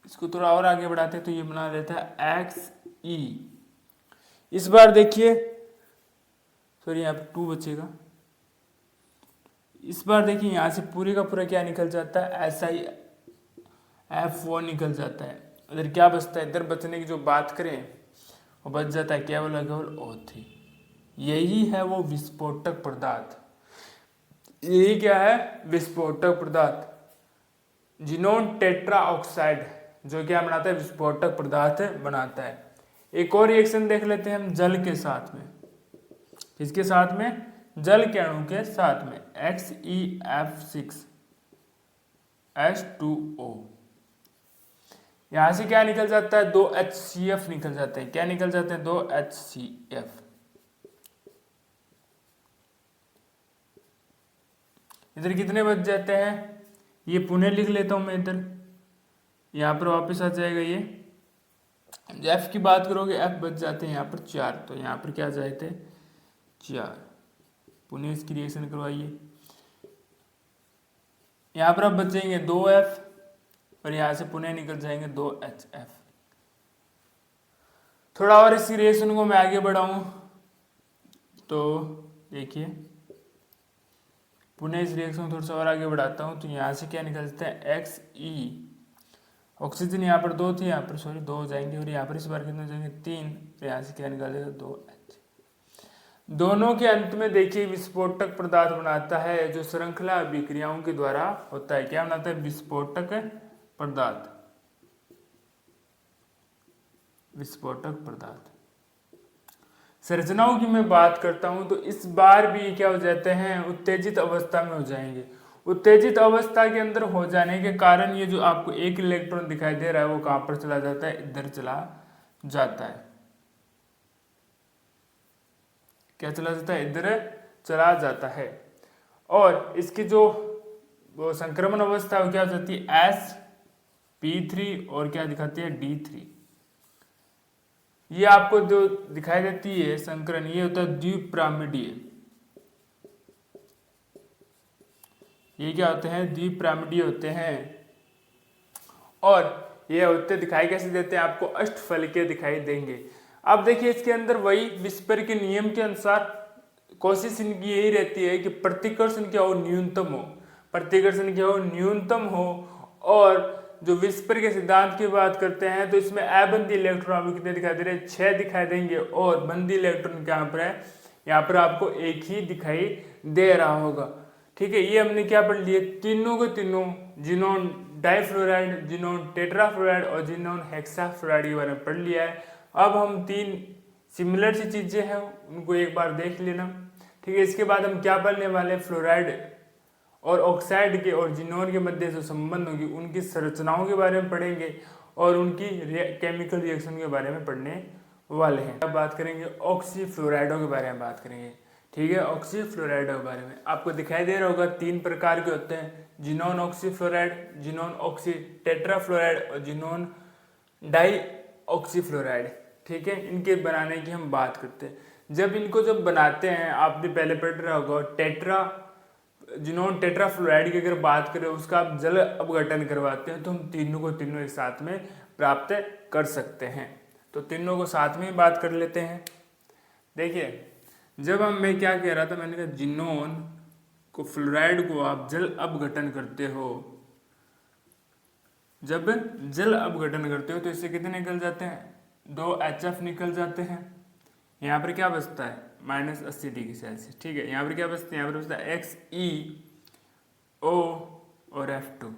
S1: इसको थोड़ा और आगे बढ़ाते हैं तो ये बना लेता है Xe। इस बार देखिए, सॉरी यहाँ पर 2 बचेगा। इस बार देखिए यहाँ से पूरे का पूरा क्या निकल जाता है, SiF4 निकल जाता है। इधर क्या बचता है, इधर बचने की जो बात करें वो बच जाता है केवल केवल O3। यही है वो विस्फोटक पदार्थ। यही क्या है, विस्फोटक पदार्थ, जिनोन टेट्रा ऑक्साइड, जो क्या बनाता है, विस्फोटक पदार्थ बनाता है। एक और रिएक्शन देख लेते हैं हम जल के साथ में। किसके साथ में, जल के अणु के साथ में, XeF6H2O। यहां से क्या निकल जाता है, 2 HCF निकल जाते हैं। क्या निकल जाते हैं, 2 HCF। इधर कितने बच जाते हैं, ये पुनः लिख लेता हूं मैं इधर, यहां पर वापस आ जाएगा ये। F की बात करोगे, F बच जाते हैं यहाँ पर 4, तो यहाँ पर क्या जाए थे, 4। पुनः इसकी रिएक्शन करवाइए, यहाँ पर अब बचेंगे 2F, और यहाँ से पुनः निकल जाएंगे 2HF। थोड़ा और इस रिएक्शन को मैं आगे बढ़ाऊं तो देखिए, पुनः इस रिएक्शन को थोड़ा सा और आगे बढ़ाता हूं तो यहाँ से क्या निकलता है, Xe। ऑक्सीजन यहाँ पर 2 थी, यहाँ पर सॉरी 2 हो जाएंगे, और यहाँ पर इस बार कितने हो जाएंगे, 3। तो यहाँ से क्या निकालेगा, 2H। दोनों के अंत में देखिए विस्फोटक पदार्थ बनाता है, जो श्रृंखला अभिक्रियाओं के द्वारा होता है। क्या बनाता है, विस्फोटक पदार्थ, विस्फोटक पदार्थ। संरचनाओं की मैं बात करता हूं तो इस बार भी क्या हो जाते हैं, उत्तेजित अवस्था में हो जाएंगे। उत्तेजित अवस्था के अंदर हो जाने के कारण ये जो आपको एक इलेक्ट्रॉन दिखाई दे रहा है वो कहां पर चला जाता है, इधर चला जाता है। क्या चला जाता है, इधर चला जाता है। और इसकी जो वो संक्रमण अवस्था है वो क्या हो जाती है, sp3 और क्या दिखाती है, D3। ये आपको जो दिखाई देती है संकरण, ये होता है द्विपिरामिडीय। ये क्या होते हैं, द्विपिरामिडीय होते हैं। और ये होते दिखाई कैसे देते हैं, आपको अष्टफलकीय दिखाई देंगे। अब देखिए इसके अंदर वही विस्पर के नियम के अनुसार कोशिश इनकी यही रहती है कि प्रतिकर्षण क्या हो, न्यूनतम हो, प्रतिकर्षण क्या हो, न्यूनतम हो। और जो विस्पर के सिद्धांत की बात करते हैं तो इसमें अबंदी इलेक्ट्रॉन आपको कितने दिखाई दे रहे हैं, 6 दिखाई देंगे, और बंदी इलेक्ट्रॉन क्या पर है, यहाँ पर आपको एक ही दिखाई दे रहा होगा। ठीक है, ये हमने क्या पढ़ लिया, तीनों के तीनों जिनोन डाइफ्लोराइड, जिनोन टेट्राफ्लोराइड और जिनोन हेक्साफ्लोराइड के बारे में पढ़ लिया है। अब हम 3 सिमिलर सी चीजें हैं उनको एक बार देख लेना। ठीक है, इसके बाद हम क्या पढ़ने वाले हैं, फ्लोराइड और ऑक्साइड के और जिनोन के मध्य जो संबंध होगी उनकी संरचनाओं के बारे में पढ़ेंगे और उनकी केमिकल रिएक्शन के बारे में पढ़ने वाले हैं। अब बात करेंगे ऑक्सीफ्लोराइडों के बारे में बात करेंगे। ठीक है, ऑक्सीफ्लोराइडों के बारे में आपको दिखाई दे रहा होगा 3 प्रकार के होते हैं, जिनोन ऑक्सीफ्लोराइड, जिनोन ऑक्सी टेट्राफ्लोराइड और जिनोन डाई ऑक्सीफ्लोराइड। ठीक है, इनके बनाने की हम बात करते हैं। जब बनाते हैं आपने पहले पढ़ रहा होगा जिनोन टेट्राफ्लोराइड की अगर बात करें उसका आप जल अपघटन करवाते हैं तो हम तीनों को तीनों एक साथ में प्राप्त कर सकते हैं। तो तीनों को साथ में ही बात कर लेते हैं। देखिए मैं क्या कह रहा था, मैंने कहा जिनोन को फ्लोराइड को आप जल अपघटन करते हो, जब जल अपघटन करते हो तो इससे कितने निकल जाते हैं, 2 HF निकल जाते हैं। यहाँ पर क्या बचता है, -80 डिग्री सेल्सियस। ठीक है, यहाँ पर क्या बचता है, यहाँ पर बचता है XeO और F2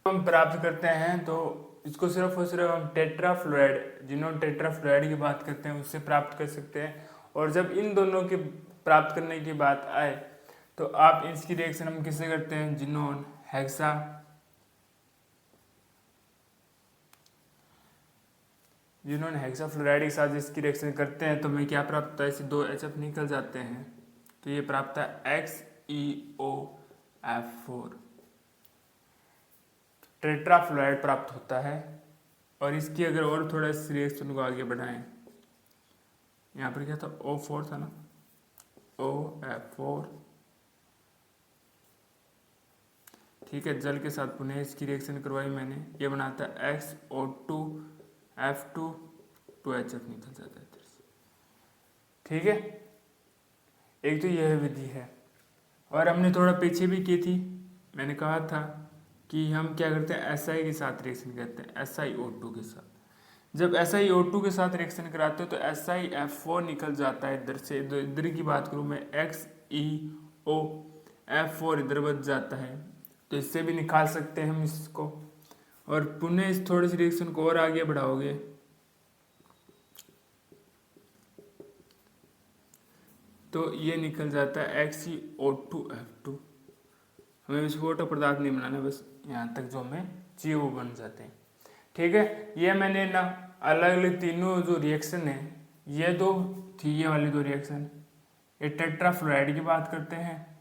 S1: हम प्राप्त करते हैं। तो इसको सिर्फ और सिर्फ हम टेट्राफ्लोराइड, जिनोन टेट्राफ्लोराइड की बात करते हैं उससे प्राप्त कर सकते हैं। और जब इन दोनों के प्राप्त करने की बात आए तो आप इसकी रिएक्शन हम किससे करते हैं, जिनोन हेक्साफ्लोराइड के साथ इसकी रिएक्शन करते हैं तो हमें क्या प्राप्त होता है, इससे 2 HF निकल जाते हैं तो ये प्राप्त है XeOF4 टेट्राफ्लोराइड प्राप्त होता है। और इसकी अगर और थोड़ा इस रिएक्शन को आगे बढ़ाएं, यहाँ पर क्या था, O4 था ना, OF4। ठीक है, जल के साथ पुनः इसकी रिएक्शन करवाई मैंने, ये बनाता है XO2F2, 2 HF निकल जाता है इधर से। ठीक है, एक तो यह विधि है। और हमने थोड़ा पीछे भी की थी, मैंने कहा था कि हम क्या करते हैं, SI के साथ रिएक्शन करते हैं, SiO2 के साथ। जब SiO2 के साथ रिएक्शन कराते हो तो SiF4 निकल जाता है इधर से। इधर की बात करूँ मैं, XeOF4 इधर बच जाता है, तो इससे भी निकाल सकते हैं हम इसको। और पुनः इस थोड़ी सी रिएक्शन को और आगे बढ़ाओगे तो ये निकल जाता है XeO2F2। हमें विस्फोटक पदार्थ नहीं बनाना, बस यहाँ तक जो हमें चाहिए वो बन जाते हैं। ठीक है, ये मैंने ना अलग अलग तीनों जो रिएक्शन है, ये दो थी, ये वाली 2 रिएक्शन, ये टेट्राफ्लोराइड की बात करते हैं,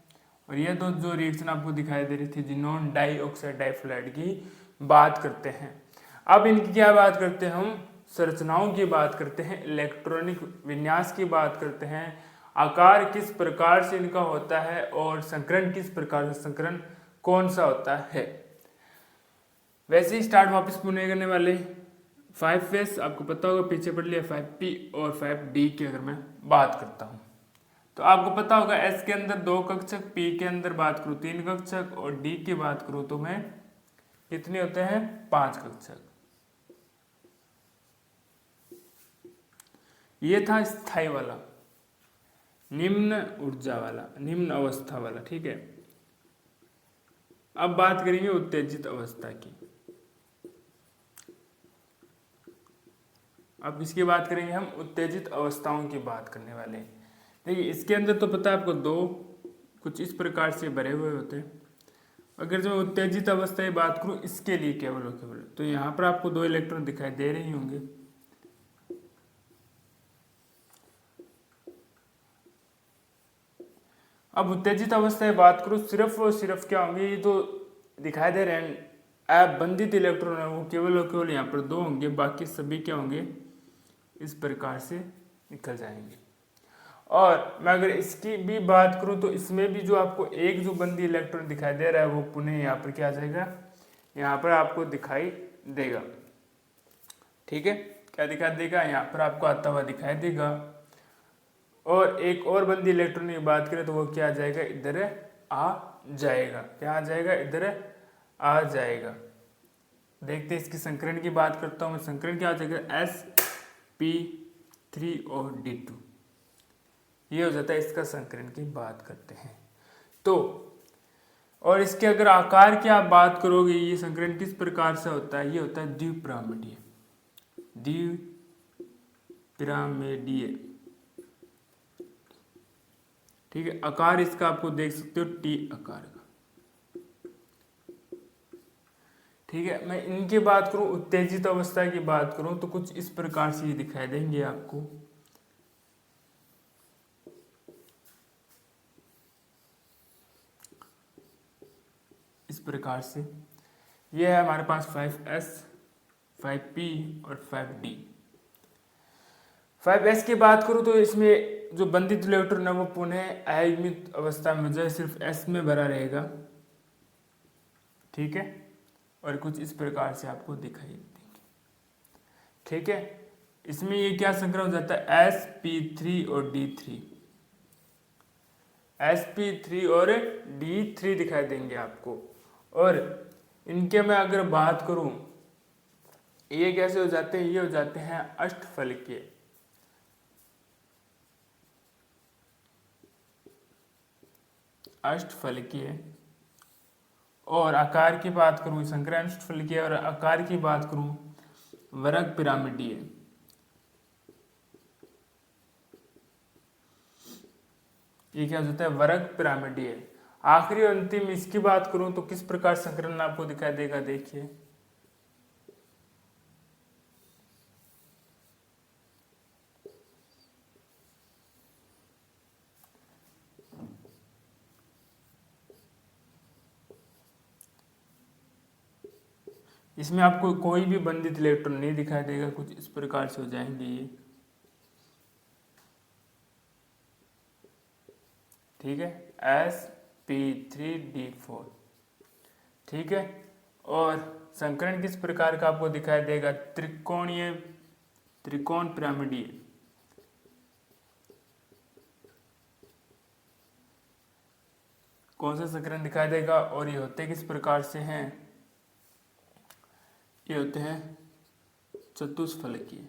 S1: और ये 2 जो रिएक्शन आपको दिखाई दे रही थी जिनोन डाइऑक्साइड डाइफ्लोराइड की बात करते हैं। अब इनकी क्या बात करते हैं, हम संरचनाओं की बात करते हैं, इलेक्ट्रॉनिक विन्यास की बात करते हैं, आकार किस प्रकार से इनका होता है और संकरण किस प्रकार से, संकरण कौन सा होता है। वैसे ही स्टार्ट वापस पुनः करने वाले 5 फेस आपको पता होगा, पीछे पढ़ लिया 5P और 5D की अगर मैं बात करता हूँ तो आपको पता होगा S के अंदर 2 कक्षक, P के अंदर बात करूँ 3 कक्षक और D की बात करूँ तो मैं कितने होते हैं, 5 कक्षक। ये था स्थायी वाला, निम्न ऊर्जा वाला, निम्न अवस्था वाला। ठीक है, अब बात करेंगे उत्तेजित अवस्था की। अब इसकी बात करेंगे हम, उत्तेजित अवस्थाओं की बात करने वाले हैं। देखिए इसके अंदर तो पता है आपको 2 कुछ इस प्रकार से भरे हुए होते हैं। अगर जो उत्तेजित अवस्था की बात करूँ इसके लिए केवल और केवल, तो यहाँ पर आपको 2 इलेक्ट्रॉन दिखाई दे रहे होंगे। अब उत्तेजित अवस्था की बात करूँ, सिर्फ और सिर्फ क्या होंगे, ये जो दिखाई दे रहे हैं बंधित इलेक्ट्रॉन है वो केवल और केवल यहाँ पर 2 होंगे, बाकी सभी क्या होंगे, इस प्रकार से निकल जाएंगे। और मैं अगर इसकी भी बात करूं तो इसमें भी जो आपको एक जो बंदी इलेक्ट्रॉन दिखाई दे रहा है वो पुनः यहाँ पर क्या आ जाएगा, यहाँ पर आपको दिखाई देगा। ठीक है, क्या दिखाई देगा, यहाँ पर आपको आता हुआ दिखाई देगा। और एक और बंदी इलेक्ट्रॉन की बात करें तो वो क्या आ जाएगा, इधर आ जाएगा। क्या आ जाएगा, इधर आ जाएगा। देखते हैं इसकी संकरण की बात करता हूँ। संकरण क्या हो जाएगा, sp3 और d2, ये हो जाता है इसका संकरण की बात करते हैं तो। और इसके अगर आकार की आप बात करोगे, ये संकरण किस प्रकार से होता है, ये होता है द्विपिरामिडीय। द्विपिरामिडीय, ठीक है। आकार इसका आपको देख सकते हो टी आकार का। ठीक है, मैं इनकी बात करूं, उत्तेजित अवस्था की बात करूं तो कुछ इस प्रकार से ये दिखाई देंगे आपको। इस प्रकार से ये है हमारे पास 5s, 5p और 5d। 5s की बात करूं तो इसमें जो बंधित इलेक्ट्रॉन है वो पुनः अयुग्मित अवस्था में जो सिर्फ s में भरा रहेगा। ठीक है, और कुछ इस प्रकार से आपको दिखाई देंगे। ठीक है, इसमें ये क्या संकरण हो जाता है, sp3 और d3, sp3 और d3 दिखाई देंगे आपको। और इनके मैं अगर बात करूं, ये कैसे हो जाते हैं, ये हो जाते हैं अष्टफलकीय। अष्टफलकीय। और आकार की बात करूं, संकरण अष्टफलकीय, और आकार की बात करूं वर्ग पिरामिडीय। ये क्या हो जाता है, वर्ग पिरामिडीय। आखिरी और अंतिम इसकी बात करूं तो किस प्रकार संकरण आपको दिखाई देगा, देखिए। इसमें आपको कोई भी बंधित इलेक्ट्रॉन नहीं दिखाई देगा, कुछ इस प्रकार से हो जाएंगे ये। ठीक है, sp3d4। ठीक है, और संकरण किस प्रकार का आपको दिखाई देगा, त्रिकोणीय, त्रिकोण पिरामिडीय। कौन सा संकरण दिखाई देगा, और ये होते किस प्रकार से हैं, ये होते हैं चतुष्फलकीय।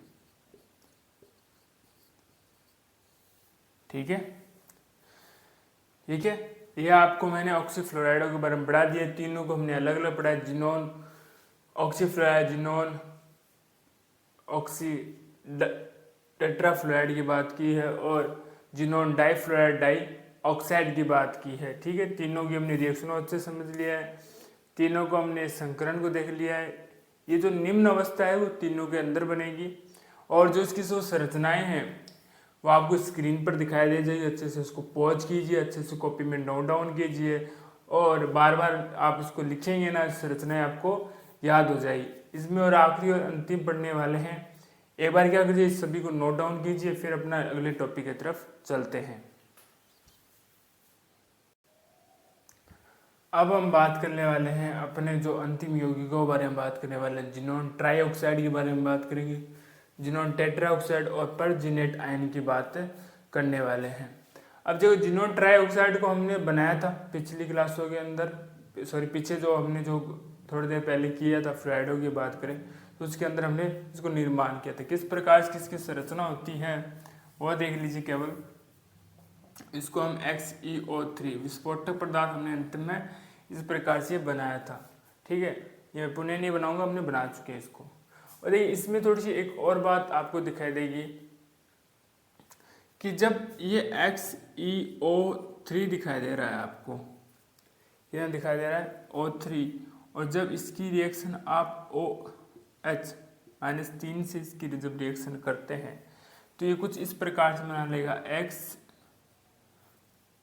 S1: ठीक है, ठीक है, ये आपको मैंने ऑक्सीफ्लोराइडों के बारे में पढ़ा दिया। तीनों को हमने अलग अलग पढ़ा है, जिनोन ऑक्सीफ्लोराइड, जिनोन ऑक्सी टेट्राफ्लोराइड की बात की है, और जिनोन डाइफ्लोराइड डाई ऑक्साइड की बात की है। ठीक है, तीनों की हमने रिएक्शनों अच्छे समझ लिया है, तीनों को हमने संकरण को देख लिया है। ये जो निम्न अवस्था है वो तीनों के अंदर बनेगी, और जो इसकी जो संरचनाएं हैं वो आपको स्क्रीन पर दिखाई दे जाएगी। अच्छे से उसको पॉज कीजिए, अच्छे से कॉपी में नोट डाउन कीजिए, और बार बार आप इसको लिखेंगे ना, संरचनाएं आपको याद हो जाएगी इसमें। और आखिरी और अंतिम पढ़ने वाले हैं, एक बार क्या कीजिए, इस सभी को नोट डाउन कीजिए, फिर अपना अगले टॉपिक की तरफ चलते हैं। अब हम बात करने वाले हैं अपने जो अंतिम यौगिकों के बारे में बात करने वाले हैं। जिनोन ट्राईऑक्साइड के बारे में बात करेंगे, जिनोन टेट्राऑक्साइड और परजिनेट आयन की बात करने वाले हैं। अब जो जिनोन ट्राईऑक्साइड को हमने बनाया था पिछली क्लासों के अंदर, सॉरी पीछे जो हमने जो थोड़ी देर पहले किया था, फ्लूइडो की बात करें तो उसके अंदर हमने इसको निर्माण किया था। किस प्रकार से किसकी संरचना होती है वह देख लीजिए केवल। इसको हम XeO3 विस्फोटक पदार्थ हमने अंत में इस प्रकार से बनाया था। ठीक है, ये पुनः नहीं बनाऊंगा, हमने बना चुके हैं इसको। और देखिए इसमें थोड़ी सी एक और बात आपको दिखाई देगी कि जब ये XeO3 दिखाई दे रहा है आपको, ये दिखाई दे रहा है O3, और जब इसकी रिएक्शन आप OH-3 से इसकी जब रिएक्शन करते हैं तो ये कुछ इस प्रकार से बना लेगा,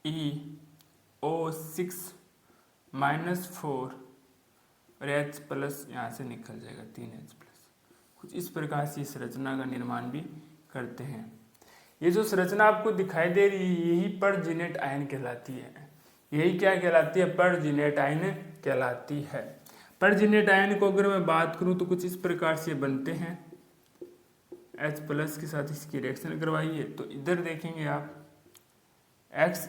S1: XeO6-4 और H प्लस यहाँ से निकल जाएगा 3H प्लस। कुछ इस प्रकार से इस रचना का निर्माण भी करते हैं। ये जो संरचना आपको दिखाई दे रही है यही परजीनेट आयन कहलाती है। यही क्या कहलाती है? परजीनेट आयन कहलाती है। परजीनेट आयन को अगर मैं बात करूं तो कुछ इस प्रकार से बनते हैं। H+ के साथ इसकी रिएक्शन करवाइए तो इधर देखेंगे आप Xe,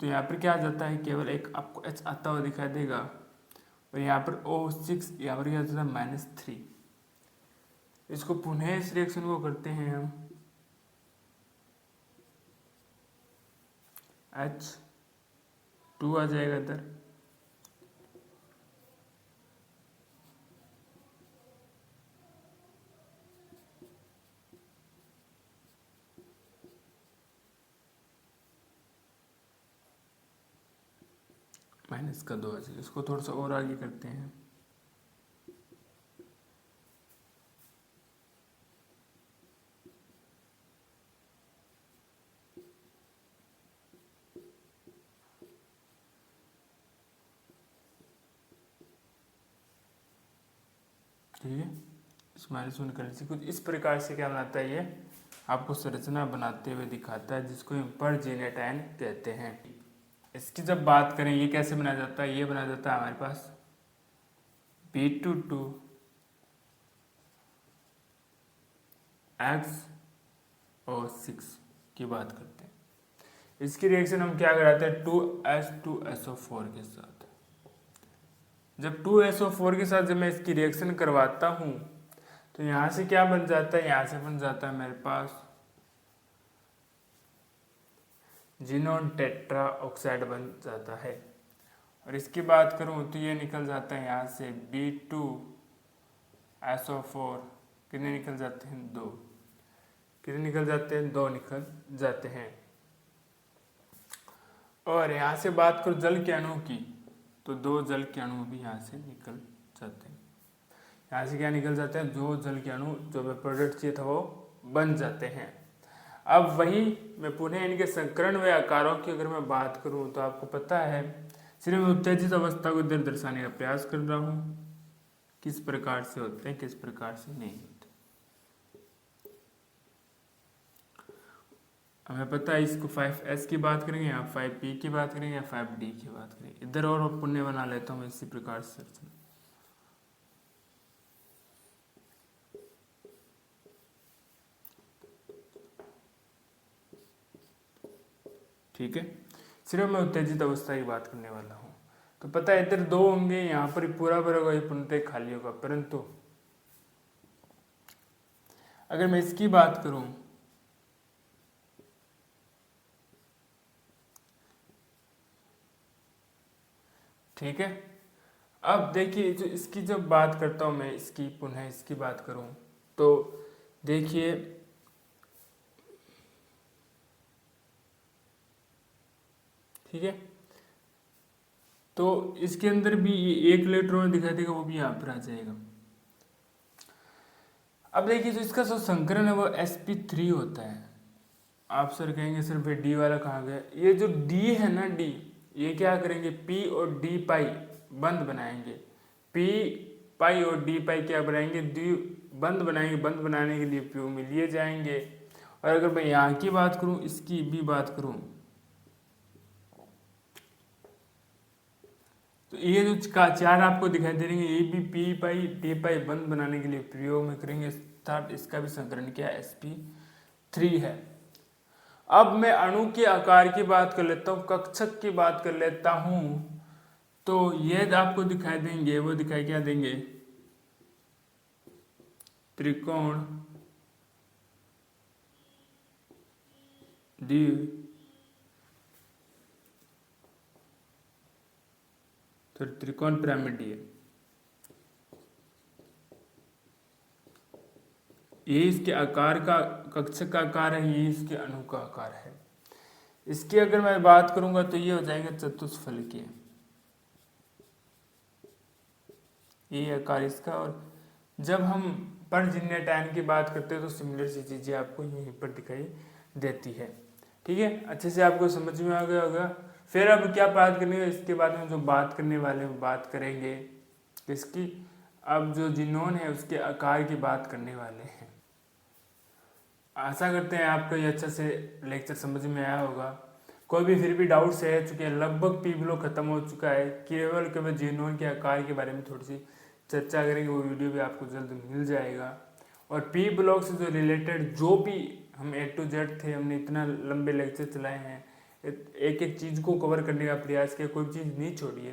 S1: तो यहाँ पर क्या आ जाता है? केवल एक आपको H आता हुआ दिखाई देगा और यहाँ पर O6, यहाँ पर क्या जाता है? -3। इसको पुनः इस रिएक्शन को करते हैं हम H2 आ जाएगा इधर, -2 आ जाएगा। इसको थोड़ा सा और आगे करते हैं। ठीक है, इस -1 करने से कुछ इस प्रकार से क्या बनाता है? ये आपको संरचना बनाते हुए दिखाता है, जिसको हम परजीनेट आयन कहते हैं। इसकी जब बात करें ये कैसे बनाया जाता है? ये बनाया जाता है हमारे पास B22X6 की बात करते हैं। इसकी रिएक्शन हम क्या कराते हैं? 2H2SO4 के साथ। जब 2SO4 के साथ जब मैं इसकी रिएक्शन करवाता हूँ तो यहाँ से क्या बन जाता है? यहाँ से बन जाता है मेरे पास जिनोन टेट्रा ऑक्साइड बन जाता है। और इसकी बात करूँ तो ये निकल जाता है यहाँ से B2SO4, कितने निकल जाते हैं? 2। कितने निकल जाते हैं? 2 निकल जाते हैं। और यहाँ से बात करो जल के अणु की तो 2 जल के अणु भी यहाँ से निकल जाते हैं। यहाँ से क्या निकल जाते हैं? 2 जल के अणु जो प्रोडक्ट चाहिए था वो बन जाते हैं। अब वही मैं पुनः इनके संकरण व आकारों की अगर मैं बात करूँ तो आपको पता है, सिर्फ मैं उत्तेजित अवस्था को इधर दर्शाने का प्रयास कर रहा हूँ, किस प्रकार से होते हैं, किस प्रकार से नहीं होते। हमें पता है इसको 5S की बात करेंगे या 5P की बात करेंगे या 5D की बात करेंगे। इधर और पुण्य बना लेता हूँ इसी प्रकार से। ठीक है, सिर्फ मैं उत्तेजित अवस्था की बात करने वाला हूँ। तो पता है इधर 2 होंगे, यहाँ पर पूरा भरा ये पूर्णतः खाली होगा। परंतु अगर मैं इसकी बात करूँ, ठीक है, अब देखिए जो इसकी जब बात करता हूँ मैं, इसकी पुनः इसकी बात करूँ तो देखिए ठीक है, तो इसके अंदर भी ये 1 इलेक्ट्रॉन दिखाई देगा, वो भी यहाँ पर आ जाएगा। अब देखिए जो इसका जो संकरण है वो sp3 होता है। आप सर कहेंगे सर भाई डी वाला कहाँ गया? ये जो डी है ना, डी, ये क्या करेंगे? पी और डी पाई बंद बनाएंगे। पी पाई और डी पाई क्या बनाएंगे? डी बंद बनाएंगे। बंद बनाने के लिए पी में लिए जाएंगे। और अगर मैं यहाँ की बात करूँ, इसकी भी बात करूँ तो ये जो 4 आपको दिखाई दे रही है, ये भी पी पाई डी पाई बंद बनाने के लिए प्रयोग में करेंगे। अर्थात इसका भी संकरण क्या है? sp3 है। अब मैं अणु के आकार की बात कर लेता हूँ, कक्षक की बात कर लेता हूँ, तो ये आपको दिखाई देंगे, वो दिखाई क्या देंगे? त्रिकोण डी तो त्रिकोण पिरामिडीय, ये इसके आकार का, कक्षक का आकार है, ये इसके अणु का आकार है। इसकी अगर मैं बात करूंगा तो ये हो जाएगा चतुष्फलकीय, ये आकार इसका। और जब हम परजीनेट आयन की बात करते हैं तो सिमिलर सी चीजें आपको यहीं पर दिखाई देती है। ठीक है, अच्छे से आपको समझ में आ गया होगा। फिर अब क्या बात करनी है? इसके बाद में जो बात करने वाले हैं बात करेंगे किसकी? अब जो जिनोन है उसके आकार की बात करने वाले हैं। आशा करते हैं आपको ये अच्छा से लेक्चर समझ में आया होगा। कोई भी फिर भी डाउट्स है चूँकि लगभग पी ब्लॉक खत्म हो चुका है, केवल जेनोन के आकार के बारे में थोड़ी सी चर्चा करेंगे, वो वीडियो भी आपको जल्द मिल जाएगा। और पी ब्लॉक से जो रिलेटेड जो भी हम A to Z थे, हमने इतना लंबे लेक्चर चलाए हैं, एक एक चीज़ को कवर करने का प्रयास किया, कोई चीज़ नहीं छोड़ी है।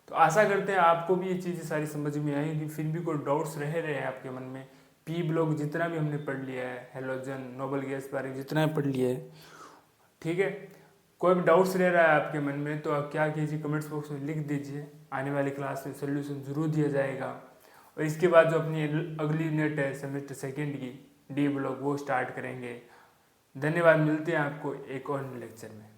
S1: तो आशा करते हैं आपको भी ये चीज़ें सारी समझ में आएगी। फिर भी कोई डाउट्स रह रहे हैं आपके मन में, पी ब्लॉक जितना भी हमने पढ़ लिया है, हेलोजन नोबल गैस बारे में जितना पढ़ लिया है, ठीक है, कोई भी डाउट्स रह रहा है आपके मन में तो आप क्या कीजिए, कमेंट्स बॉक्स में लिख दीजिए। आने वाली क्लास में सोल्यूशन ज़रूर दिया जाएगा। और इसके बाद जो अपनी अगली यूनिट है सेमेस्टर सेकेंड की डी ब्लॉक, वो स्टार्ट करेंगे। धन्यवाद, मिलते हैं आपको एक और लेक्चर में।